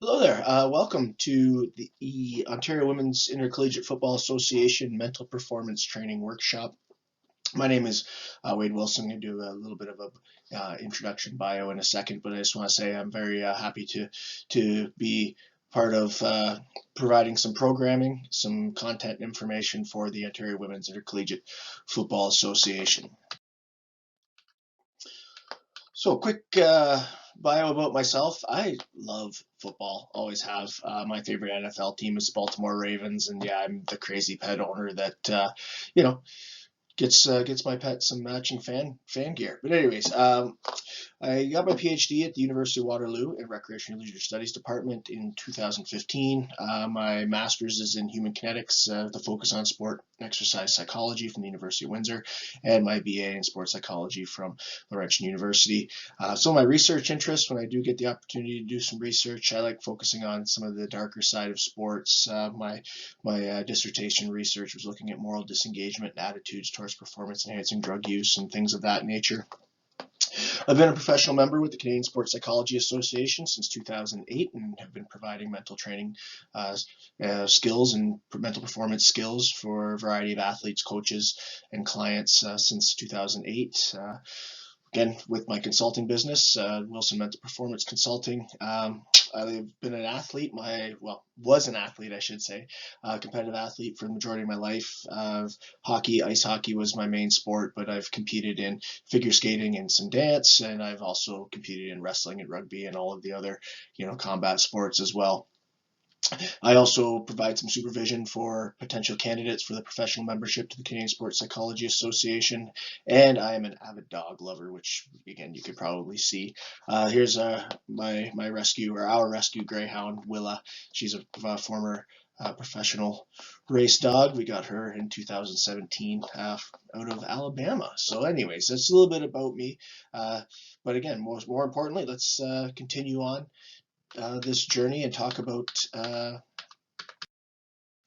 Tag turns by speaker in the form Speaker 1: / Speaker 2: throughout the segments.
Speaker 1: Hello there. Welcome to the Ontario Women's Intercollegiate Football Association Mental Performance Training Workshop. My name is Wade Wilson. I'm going to do a little bit of a introduction bio in a second, but I just want to say I'm very happy to be part of providing some programming, some content information for the Ontario Women's Intercollegiate Football Association. So, quick bio about myself. I love football, always have. My favorite NFL team is the Baltimore Ravens, and yeah, I'm the crazy pet owner that you know gets my pet some matching fan gear. But anyways, I got my PhD at the University of Waterloo in Recreation and Leisure Studies Department in 2015. My master's is in human kinetics with a focus on sport and exercise psychology from the University of Windsor, and my BA in sports psychology from Laurentian University. So my research interests, when I do get the opportunity to do some research, I like focusing on some of the darker side of sports. My dissertation research was looking at moral disengagement and attitudes towards performance-enhancing drug use and things of that nature. I've been a professional member with the Canadian Sports Psychology Association since 2008 and have been providing mental training skills and mental performance skills for a variety of athletes, coaches, and clients since 2008. Again, with my consulting business, Wilson Mental Performance Consulting. I've been an athlete, was an athlete, I should say, competitive athlete for the majority of my life. Ice hockey was my main sport, but I've competed in figure skating and some dance, and I've also competed in wrestling and rugby and all of the other, combat sports as well. I also provide some supervision for potential candidates for the professional membership to the Canadian Sports Psychology Association, and I am an avid dog lover, which again you could probably see. Here's my rescue, or our rescue greyhound, Willa. She's a former professional race dog. We got her in 2017 out of Alabama. So anyways, that's a little bit about me. But again, more importantly, let's continue on this journey and talk about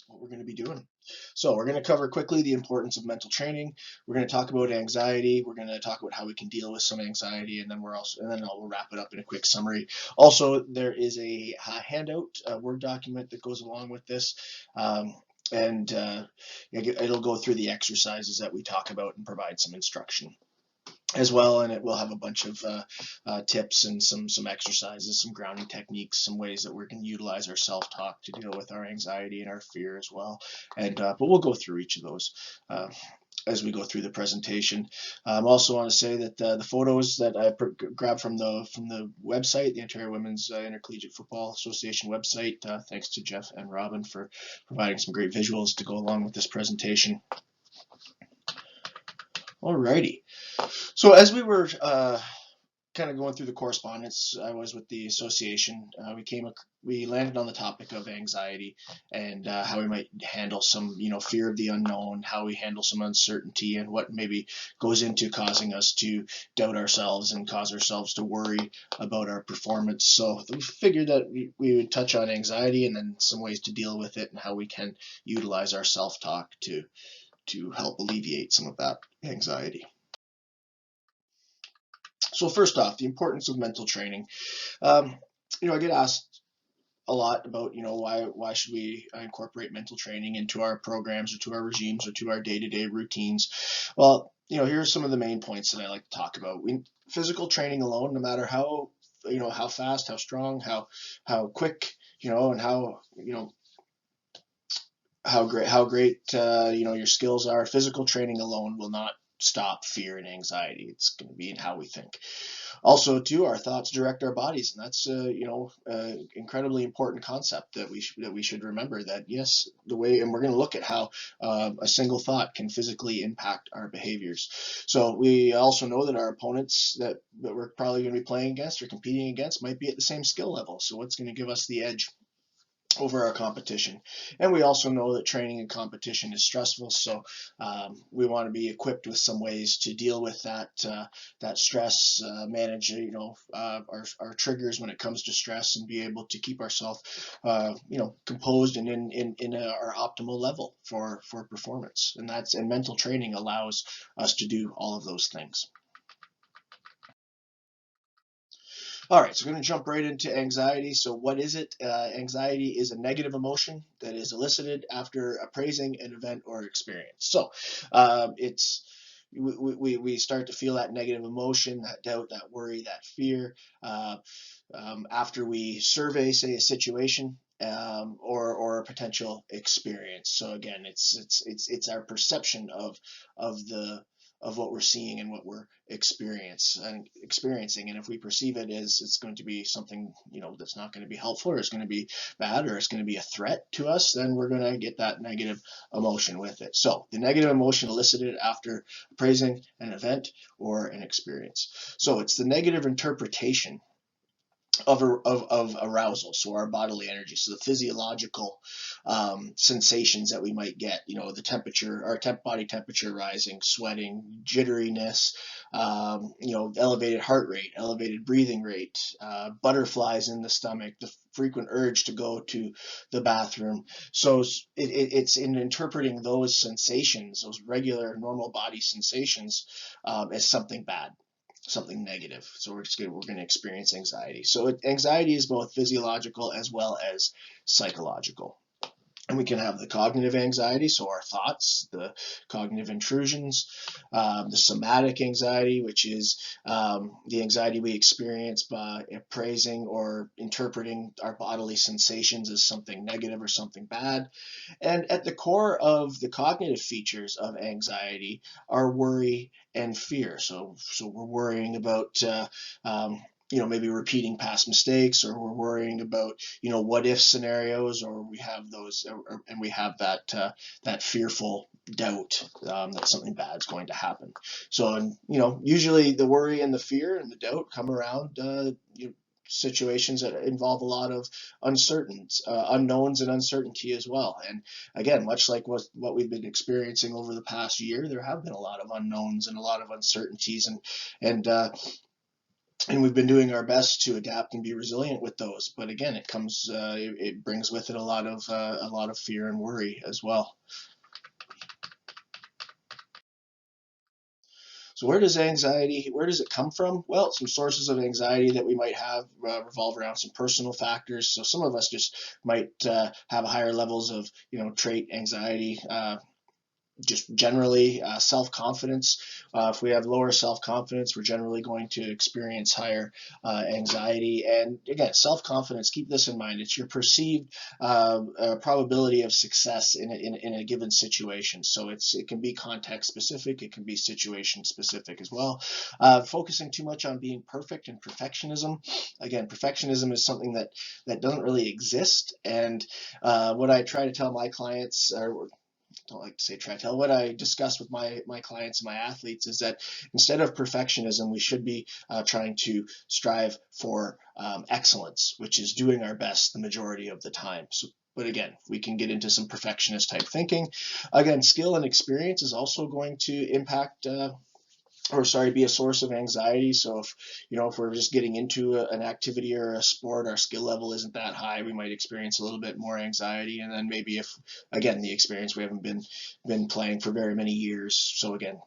Speaker 1: what we're going to be doing. So we're going to cover quickly the importance of mental training. We're going to talk about anxiety. We're going to talk about how we can deal with some anxiety, and then we'll wrap it up in a quick summary. Also, there is a handout, a Word document that goes along with this. And it'll go through the exercises that we talk about and provide some instruction as well, and it will have a bunch of tips and some exercises, some grounding techniques, some ways that we can utilize our self-talk to deal with our anxiety and our fear as well. And but we'll go through each of those as we go through the presentation. I also want to say that the photos that I grabbed from the website, the Ontario Women's Intercollegiate Football Association website, thanks to Jeff and Robin for providing some great visuals to go along with this presentation. Alrighty. So as we were kind of going through the correspondence I was with the association, we landed on the topic of anxiety and how we might handle some, fear of the unknown, how we handle some uncertainty, and what maybe goes into causing us to doubt ourselves and cause ourselves to worry about our performance. So we figured that we would touch on anxiety and then some ways to deal with it and how we can utilize our self-talk to help alleviate some of that anxiety. So first off, the importance of mental training. I get asked a lot about, why should we incorporate mental training into our programs or to our regimes or to our day-to-day routines? Well, here are some of the main points that I like to talk about. Physical training alone, no matter how fast, how strong, how quick, and how great your skills are, physical training alone will not stop fear and anxiety. It's going to be in how we think. Also, too, our thoughts direct our bodies, and that's incredibly important concept that we should remember. That yes, and we're going to look at how a single thought can physically impact our behaviors. So we also know that our opponents that we're probably going to be playing against or competing against might be at the same skill level. So what's going to give us the edge over our competition? And we also know that training and competition is stressful, so we want to be equipped with some ways to deal with that stress, manage our triggers when it comes to stress, and be able to keep ourselves composed and in our optimal level for performance. And mental training allows us to do all of those things. All right, so we're going to jump right into anxiety. So, what is it? Anxiety is a negative emotion that is elicited after appraising an event or experience. So, it's we start to feel that negative emotion, that doubt, that worry, that fear uh, after we survey, say, a situation or a potential experience. So again, it's our perception of what we're seeing and what we're experiencing. And if we perceive it as it's going to be something, that's not going to be helpful, or it's going to be bad, or it's going to be a threat to us, then we're going to get that negative emotion with it. So the negative emotion elicited after appraising an event or an experience. So it's the negative interpretation of arousal, so our bodily energy, so the physiological sensations that we might get, the temperature, our body temperature rising, sweating, jitteriness, elevated heart rate, elevated breathing rate, butterflies in the stomach, the frequent urge to go to the bathroom. So it's in interpreting those sensations, those regular normal body sensations, as something bad, something negative. So we're going to experience anxiety. So anxiety is both physiological as well as psychological. And we can have the cognitive anxiety, so our thoughts, the cognitive intrusions, the somatic anxiety, which is the anxiety we experience by appraising or interpreting our bodily sensations as something negative or something bad. And at the core of the cognitive features of anxiety are worry and fear. So we're worrying about maybe repeating past mistakes, or we're worrying about what if scenarios, or we have those, and we have that fearful doubt that something bad is going to happen. So, and usually the worry and the fear and the doubt come around situations that involve a lot of unknowns and uncertainty as well. And again, much like what we've been experiencing over the past year, there have been a lot of unknowns and a lot of uncertainties, and and we've been doing our best to adapt and be resilient with those. But again, it brings with it a lot of fear and worry as well. So where does it come from? Well, some sources of anxiety that we might have revolve around some personal factors. So some of us just might have higher levels of, trait anxiety, just generally self-confidence. If we have lower self-confidence, we're generally going to experience higher anxiety. And again, self-confidence, keep this in mind, it's your perceived probability of success in a given situation. So it can be context specific, it can be situation specific as well. Focusing too much on being perfect and perfectionism. Again, perfectionism is something that doesn't really exist. And what I try to tell my clients, or don't like to say try to tell, what I discuss with my clients and my athletes is that instead of perfectionism, we should be trying to strive for excellence, which is doing our best the majority of the time. So, but again, we can get into some perfectionist type thinking. Again, skill and experience is also going to impact be a source of anxiety. So if we're just getting into an activity or a sport, our skill level isn't that high, we might experience a little bit more anxiety. And then maybe if, again, the experience, we haven't been playing for very many years, so again,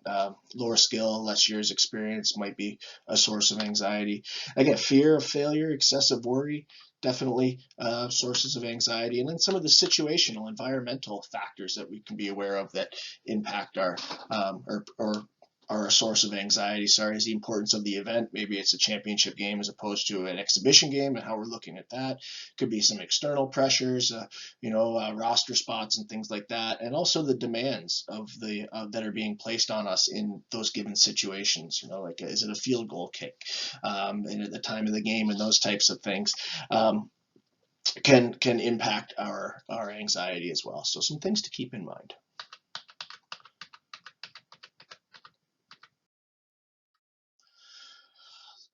Speaker 1: lower skill, less years experience might be a source of anxiety. Again, fear of failure, excessive worry, definitely sources of anxiety. And then some of the situational, environmental factors that we can be aware of that impact our or are a source of anxiety. Sorry, is the importance of the event. Maybe it's a championship game as opposed to an exhibition game, and how we're looking at that. Could be some external pressures, roster spots and things like that, and also the demands of that are being placed on us in those given situations. Like, is it a field goal kick, and at the time of the game, and those types of things. Can impact our anxiety as well. So some things to keep in mind.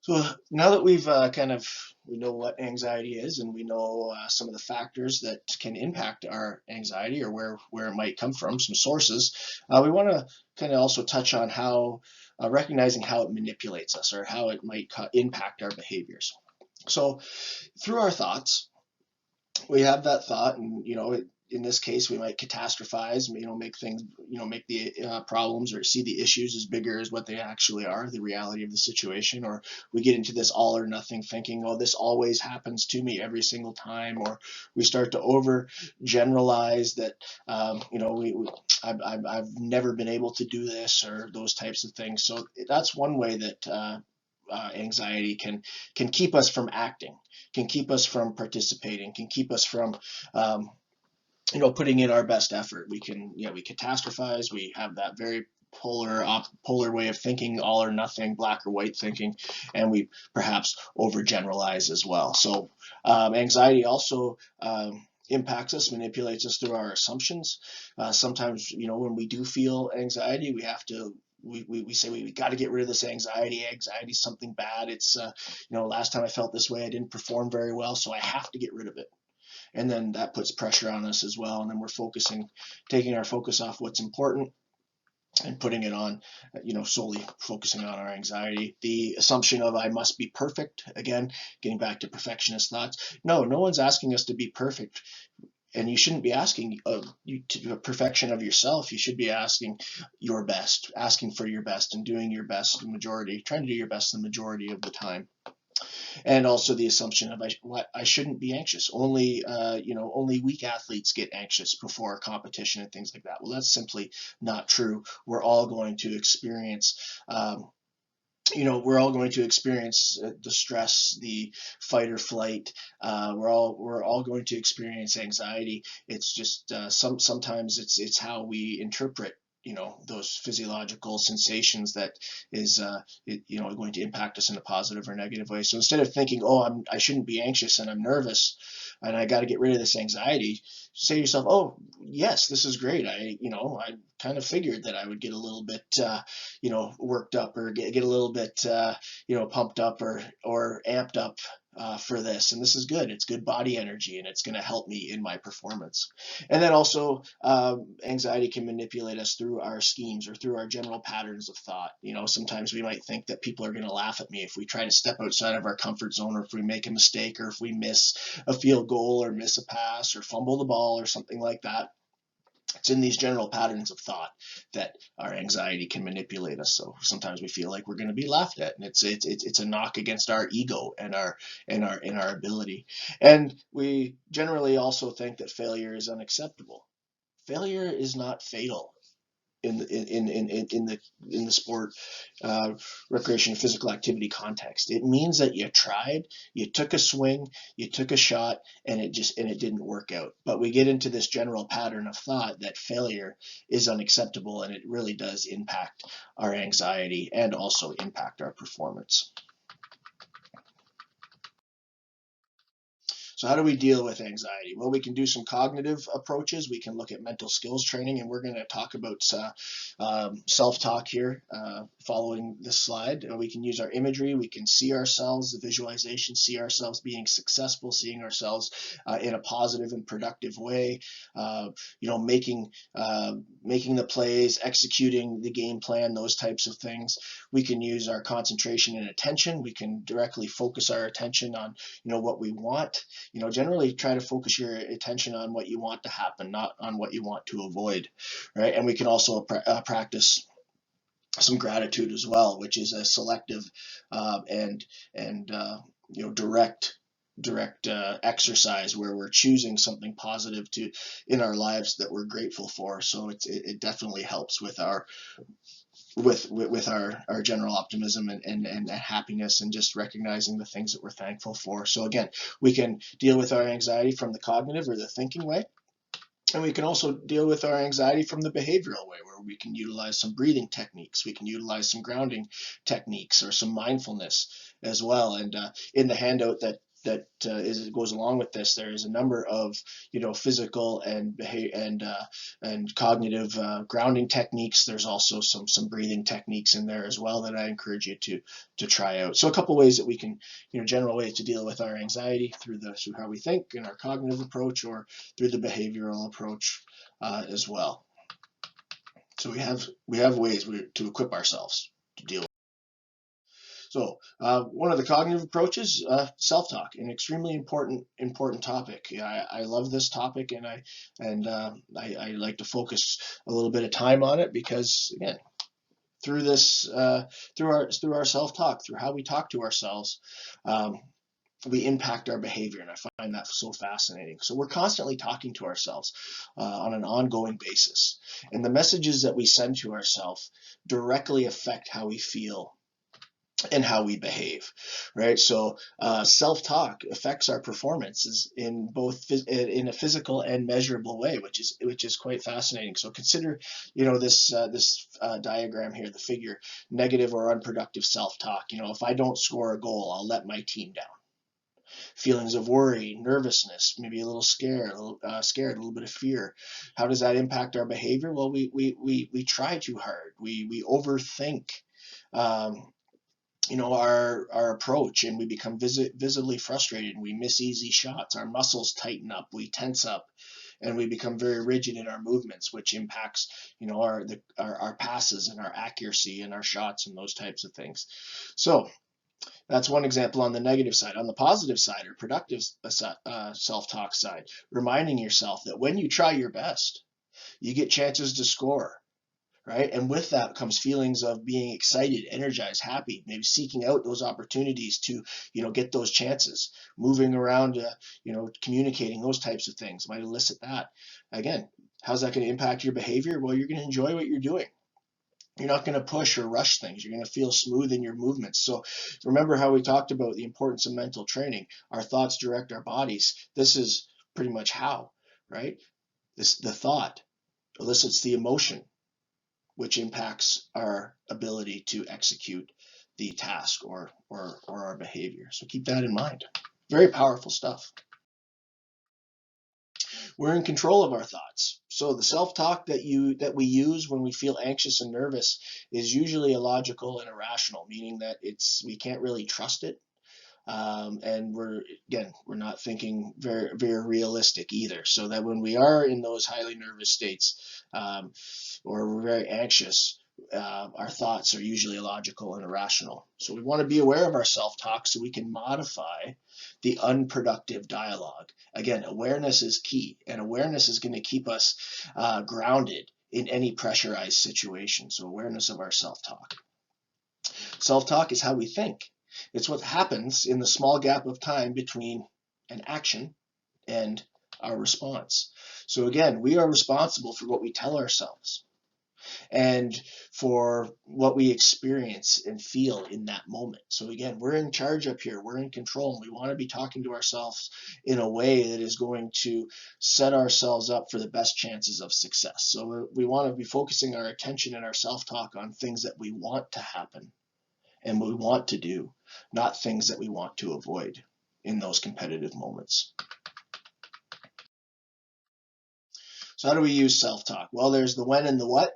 Speaker 1: So now that we know what anxiety is, and we know some of the factors that can impact our anxiety, or where it might come from, some sources, we want to kind of also touch on how recognizing how it manipulates us, or how it might impact our behaviors. So through our thoughts, we have that thought, and in this case, we might catastrophize, make things, make the problems or see the issues as bigger as what they actually are, the reality of the situation. Or we get into this all or nothing thinking, oh, this always happens to me every single time. Or we start to over generalize that, I've never been able to do this, or those types of things. So that's one way that anxiety can keep us from acting, can keep us from participating, can keep us from putting in our best effort. We can, we catastrophize. We have that very polar way of thinking, all or nothing, black or white thinking, and we perhaps overgeneralize as well. So anxiety also impacts us, manipulates us through our assumptions. Sometimes, when we do feel anxiety, we have to we say we got to get rid of this anxiety. Anxiety is something bad. It's last time I felt this way, I didn't perform very well, so I have to get rid of it. And then that puts pressure on us as well. And then we're taking our focus off what's important and putting it on, solely focusing on our anxiety. The assumption of I must be perfect, again, getting back to perfectionist thoughts. No one's asking us to be perfect. And you shouldn't be asking perfection of yourself. You should be asking your best, asking for your best, and doing your best trying to do your best the majority of the time. And also the assumption of I shouldn't be anxious. Only weak athletes get anxious before a competition and things like that. Well, that's simply not true. We're all going to experience the stress, the fight or flight. We're all going to experience anxiety. It's just sometimes it's how we interpret those physiological sensations that is going to impact us in a positive or negative way. So instead of thinking, oh, I shouldn't be anxious and I'm nervous and I got to get rid of this anxiety, say to yourself, oh yes, this is great. I kind of figured that I would get a little bit worked up, or get a little bit pumped up or amped up for this, and this is good. It's good body energy, and it's going to help me in my performance. And then also anxiety can manipulate us through our schemes or through our general patterns of thought. Sometimes we might think that people are going to laugh at me if we try to step outside of our comfort zone, or if we make a mistake, or if we miss a field goal or miss a pass or fumble the ball or something like that. It's in these general patterns of thought that our anxiety can manipulate us. So sometimes we feel like we're going to be laughed at, and it's a knock against our ego and our ability. And we generally also think that failure is unacceptable. Failure is not fatal in the sport, recreation, and physical activity context. It means that you tried, you took a swing, you took a shot, and it didn't work out. But we get into this general pattern of thought that failure is unacceptable, and it really does impact our anxiety and also impact our performance. So how do we deal with anxiety? Well, we can do some cognitive approaches. We can look at mental skills training, and we're going to talk about self-talk here following this slide. We can use our imagery. We can see ourselves, the visualization, see ourselves being successful, seeing ourselves in a positive and productive way, making the plays, executing the game plan, those types of things. We can use our concentration and attention. We can directly focus our attention on what we want. Generally try to focus your attention on what you want to happen, not on what you want to avoid, right? And we can also practice some gratitude as well, which is a selective and direct exercise where we're choosing something positive in our lives that we're grateful for. So it definitely helps with our general optimism and happiness, and just recognizing the things that we're thankful for. So again, we can deal with our anxiety from the cognitive or the thinking way, and we can also deal with our anxiety from the behavioral way, where we can utilize some breathing techniques, we can utilize some grounding techniques, or some mindfulness as well. And in the handout that goes along with this, there is a number of physical and cognitive grounding techniques. There's also some breathing techniques in there as well that I encourage you to try out. So a couple ways that we can, general ways to deal with our anxiety through how we think in our cognitive approach, or through the behavioral approach as well. So we have ways to equip ourselves to deal with. So one of the cognitive approaches, self-talk, an extremely important topic. Yeah, I love this topic, and I like to focus a little bit of time on it because, again, through this through our self-talk, through how we talk to ourselves, um, we impact our behavior, and I find that so fascinating. So we're constantly talking to ourselves on an ongoing basis, and the messages that we send to ourselves directly affect how we feel and how we behave, right? So self-talk affects our performances in both in a physical and measurable way, which is quite fascinating. So consider, this diagram here, the figure: negative or unproductive self-talk. If I don't score a goal, I'll let my team down. Feelings of worry, nervousness, maybe a little scared, a little bit of fear. How does that impact our behavior? Well, we try too hard. We overthink. Um, our approach, and we become visibly frustrated, and we miss easy shots. Our muscles tighten up, we tense up, and we become very rigid in our movements, which impacts our passes and our accuracy and our shots and those types of things. So that's one example on the negative side. On the positive side, or productive self-talk side, reminding yourself that when you try your best, you get chances to score, right? And with that comes feelings of being excited, energized, happy, maybe seeking out those opportunities to, get those chances, moving around, communicating, those types of things might elicit that. Again, how's that going to impact your behavior? Well, you're going to enjoy what you're doing. You're not going to push or rush things. You're going to feel smooth in your movements. So remember how we talked about the importance of mental training. Our thoughts direct our bodies. This is pretty much how, right? The thought elicits the emotion, which impacts our ability to execute the task or our behavior. So keep that in mind. Very powerful stuff. We're in control of our thoughts. So the self-talk that we use when we feel anxious and nervous is usually illogical and irrational, meaning that we can't really trust it. And we're not thinking very, very realistic either. So that when we are in those highly nervous states, or we're very anxious, our thoughts are usually illogical and irrational. So we want to be aware of our self-talk so we can modify the unproductive dialogue. Again, awareness is key, and awareness is going to keep us grounded in any pressurized situation. So awareness of our self-talk. Self-talk is how we think. It's what happens in the small gap of time between an action and our response. So again, we are responsible for what we tell ourselves and for what we experience and feel in that moment. So again, we're in charge up here. We're in control, and we want to be talking to ourselves in a way that is going to set ourselves up for the best chances of success. So we want to be focusing our attention and our self-talk on things that we want to happen and what we want to do, not things that we want to avoid in those competitive moments. So how do we use self-talk? Well, there's the when and the what.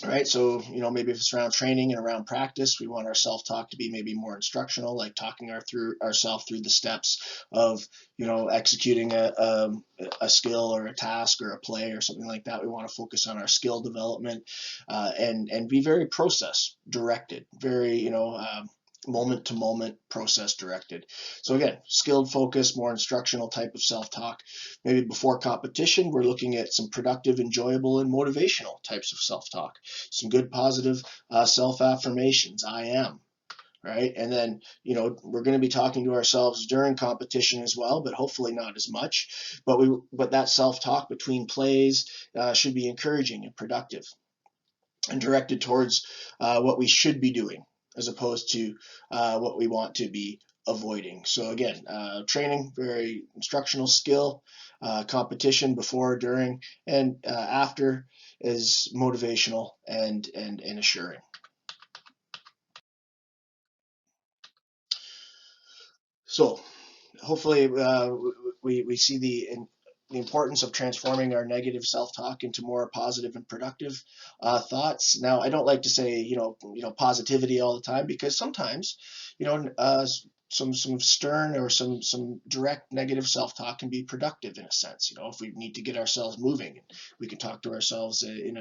Speaker 1: Right, so maybe if it's around training and around practice, we want our self-talk to be maybe more instructional, like talking ourselves through the steps of executing a skill or a task or a play or something like that. We want to focus on our skill development and be very process directed, very moment to moment process directed. So again, skilled focus, more instructional type of self-talk. Maybe before competition, we're looking at some productive, enjoyable, and motivational types of self-talk. Some good positive self-affirmations. I am. Right. And then, we're going to be talking to ourselves during competition as well, but hopefully not as much. But that self-talk between plays should be encouraging and productive and directed towards what we should be doing, as opposed to what we want to be avoiding. So again, training, very instructional skill, competition before, during, and after is motivational and assuring. So hopefully we see the importance of transforming our negative self-talk into more positive and productive thoughts. Now, I don't like to say positivity all the time, because sometimes some stern or some direct negative self-talk can be productive in a sense. If we need to get ourselves moving, we can talk to ourselves in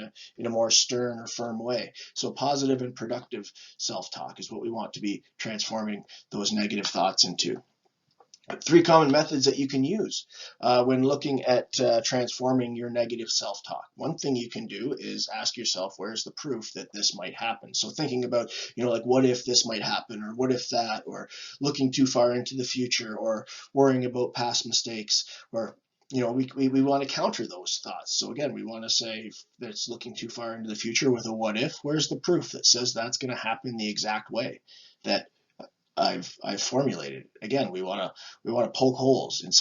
Speaker 1: a more stern or firm way. So positive and productive self-talk is what we want to be transforming those negative thoughts into. 3 common methods that you can use when looking at transforming your negative self-talk. One thing you can do is ask yourself, where's the proof that this might happen? So thinking about, like, what if this might happen, or what if that, or looking too far into the future, or worrying about past mistakes, or we want to counter those thoughts. So again, we want to say that it's looking too far into the future with a what if. Where's the proof that says that's going to happen the exact way that I've formulated? Again, we want to poke holes in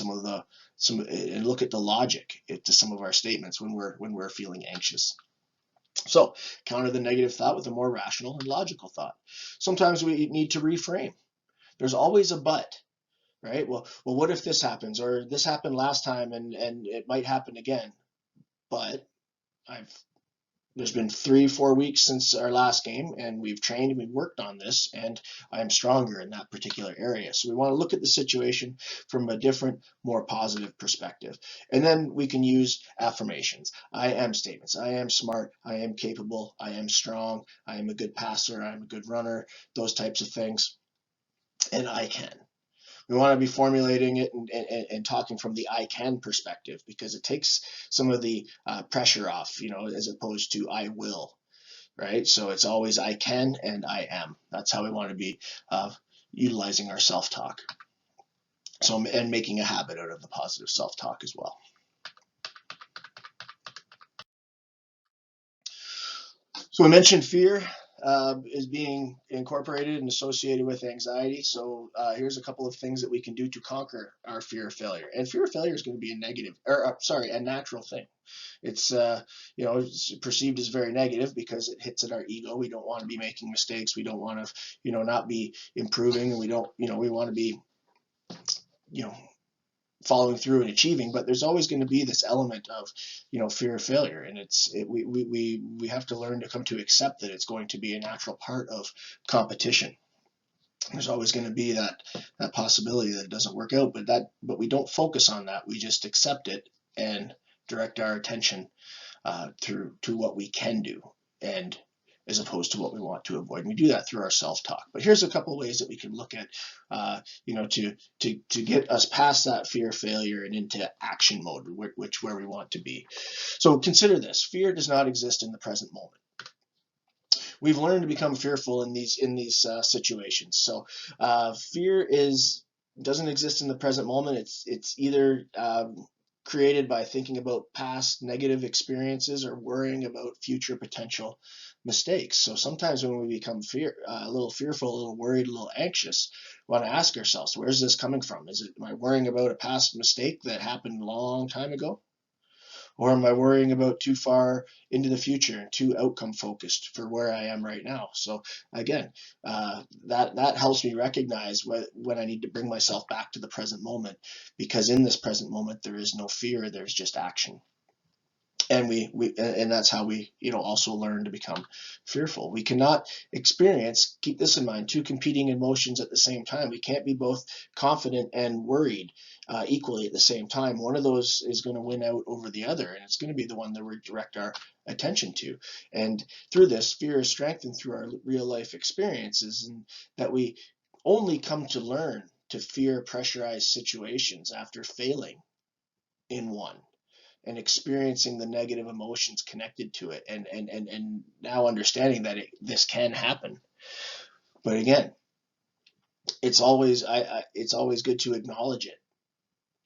Speaker 1: and look at the logic to some of our statements when we're feeling anxious. So counter the negative thought with a more rational and logical thought. Sometimes we need to reframe. There's always a but, right? Well, what if this happens, or this happened last time and it might happen again, but there's been 3-4 weeks since our last game, and we've trained and we've worked on this, and I am stronger in that particular area. So we want to look at the situation from a different, more positive perspective. And then we can use affirmations. I am statements. I am smart. I am capable. I am strong. I am a good passer. I am a good runner. Those types of things. And I can. We want to be formulating it and talking from the I can perspective, because it takes some of the pressure off, as opposed to I will, right? So it's always I can and I am. That's how we want to be utilizing our self-talk. So, and making a habit out of the positive self-talk as well. So we mentioned fear is being incorporated and associated with anxiety. So here's a couple of things that we can do to conquer our fear of failure. And fear of failure is going to be a natural thing. It's it's perceived as very negative because it hits at our ego. We don't want to be making mistakes. We don't want to not be improving, and we don't we want to be following through and achieving. But there's always going to be this element of fear of failure, and we have to learn to come to accept that it's going to be a natural part of competition. There's always going to be that possibility that it doesn't work out, but we don't focus on that. We just accept it and direct our attention to what we can do, and as opposed to what we want to avoid. And we do that through our self-talk. But here's a couple of ways that we can look at, to get us past that fear of failure and into action mode, where we want to be. So consider this: fear does not exist in the present moment. We've learned to become fearful in these situations. So fear doesn't exist in the present moment. It's either created by thinking about past negative experiences or worrying about future potential mistakes. So sometimes when we become a little fearful, a little worried, a little anxious, we want to ask ourselves, where's this coming from? Am I worrying about a past mistake that happened a long time ago? Or am I worrying about too far into the future and too outcome focused for where I am right now? So again, that helps me recognize when I need to bring myself back to the present moment, because in this present moment there is no fear, there's just action. And and that's how we also learn to become fearful. We cannot keep this in mind, 2 competing emotions at the same time. We can't be both confident and worried equally at the same time. One of those is going to win out over the other, and it's going to be the one that we direct our attention to. And through this, fear is strengthened through our real life experiences, and that we only come to learn to fear pressurized situations after failing in one and experiencing the negative emotions connected to it, and now understanding that this can happen. But again, it's always good to acknowledge it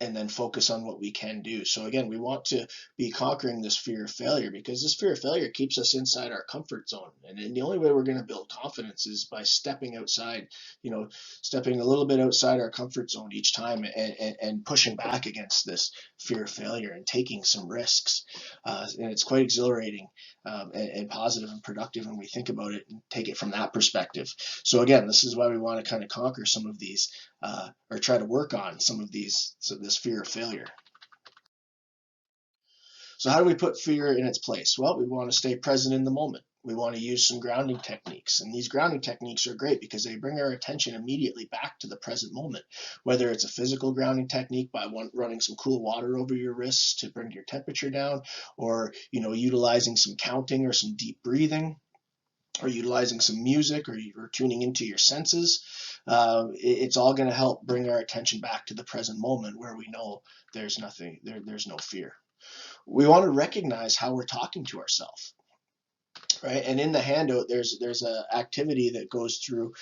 Speaker 1: and then focus on what we can do. So again, we want to be conquering this fear of failure, because this fear of failure keeps us inside our comfort zone. And the only way we're going to build confidence is by stepping outside, stepping a little bit outside our comfort zone each time, and pushing back against this fear of failure and taking some risks. And it's quite exhilarating and positive and productive when we think about it and take it from that perspective. So again, this is why we want to kind of conquer some of these, or try to work on some of these, this fear of failure. So how do we put fear in its place? Well, we want to stay present in the moment. We want to use some grounding techniques. And these grounding techniques are great because they bring our attention immediately back to the present moment. Whether it's a physical grounding technique by running some cool water over your wrists to bring your temperature down, or utilizing some counting or some deep breathing, or utilizing some music, or tuning into your senses, it's all going to help bring our attention back to the present moment where we know there's nothing, there's no fear. We want to recognize how we're talking to ourselves. Right, and in the handout, there's a activity that goes through,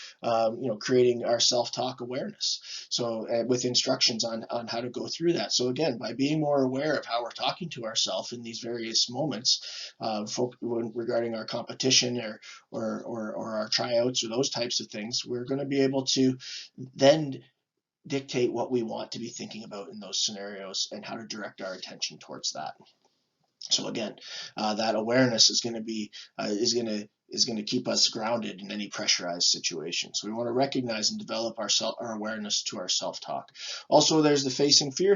Speaker 1: creating our self-talk awareness. So, with instructions on how to go through that. So again, by being more aware of how we're talking to ourselves in these various moments, regarding our competition or our tryouts or those types of things, we're going to be able to then dictate what we want to be thinking about in those scenarios and how to direct our attention towards that. So again, that awareness is going to be is going to keep us grounded in any pressurized situation. So we want to recognize and develop our awareness to our self-talk. Also, there's the facing fear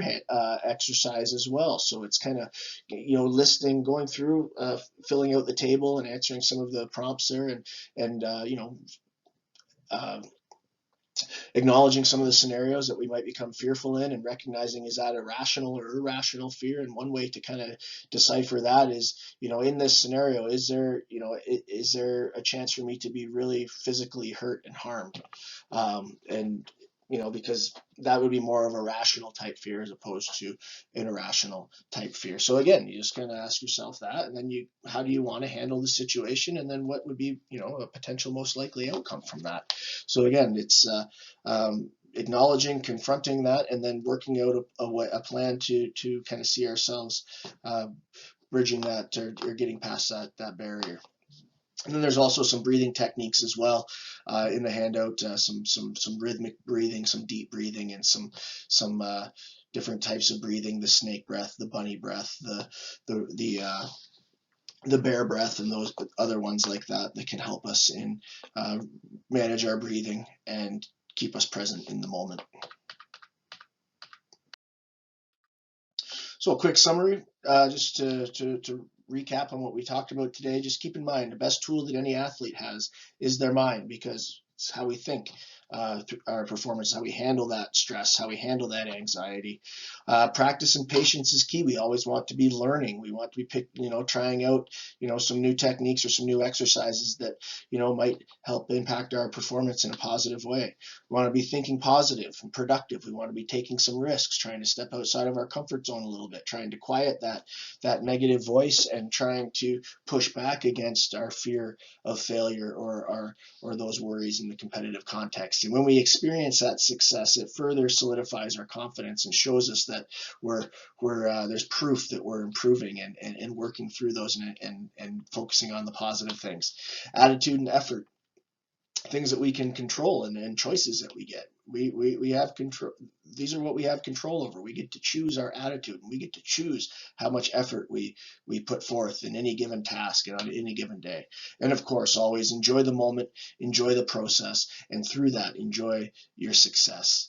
Speaker 1: exercise as well. So it's kind of listening, going through, filling out the table and answering some of the prompts there, and acknowledging some of the scenarios that we might become fearful in, and recognizing, is that a rational or irrational fear? And one way to kind of decipher that is, in this scenario, is there a chance for me to be really physically hurt and harmed? And because that would be more of a rational type fear as opposed to an irrational type fear. So again, you just kind of ask yourself that, and then how do you want to handle the situation, and then what would be a potential most likely outcome from that. So again, it's acknowledging, confronting that, and then working out a plan to kind of see ourselves bridging that, or getting past that barrier. And then there's also some breathing techniques as well in the handout, some rhythmic breathing, some deep breathing, and some different types of breathing: the snake breath, the bunny breath, the bear breath, and those other ones like that can help us in manage our breathing and keep us present in the moment. So a quick summary, just to recap on what we talked about today. Just keep in mind, the best tool that any athlete has is their mind, because it's how we think, our performance, how we handle that stress, how we handle that anxiety. Practice and patience is key. We always want to be learning. We want to be trying out some new techniques or some new exercises that might help impact our performance in a positive way. We want to be thinking positive and productive. We want to be taking some risks, trying to step outside of our comfort zone a little bit, trying to quiet that negative voice, and trying to push back against our fear of failure or those worries in the competitive context. And when we experience that success, it further solidifies our confidence and shows us that there's proof that we're improving and working through those and focusing on the positive things. Attitude and effort, things that we can control, and choices that we get. We have control. These are what we have control over. We get to choose our attitude, and we get to choose how much effort we put forth in any given task and on any given day. And of course, always enjoy the moment, enjoy the process, and through that, enjoy your success.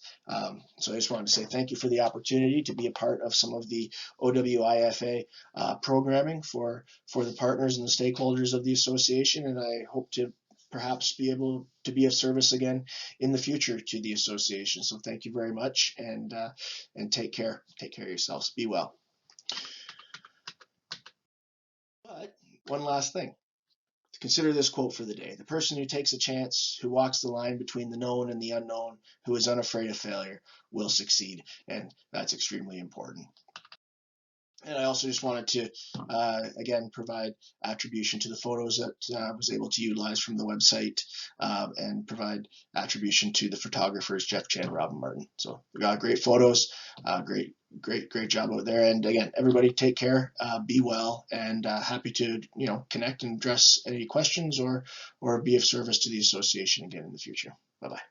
Speaker 1: So I just wanted to say thank you for the opportunity to be a part of some of the OWIFA programming for the partners and the stakeholders of the association, and I hope to perhaps be able to be of service again in the future to the association. So thank you very much, and take care. Take care of yourselves. Be well. But one last thing. Consider this quote for the day: the person who takes a chance, who walks the line between the known and the unknown, who is unafraid of failure, will succeed. And that's extremely important. And I also just wanted to, again, provide attribution to the photos that I was able to utilize from the website, and provide attribution to the photographers, Jeff Chan, Robin Martin. So we got great photos, great job out there. And again, everybody take care, be well, and happy to, connect and address any questions or be of service to the association again in the future. Bye-bye.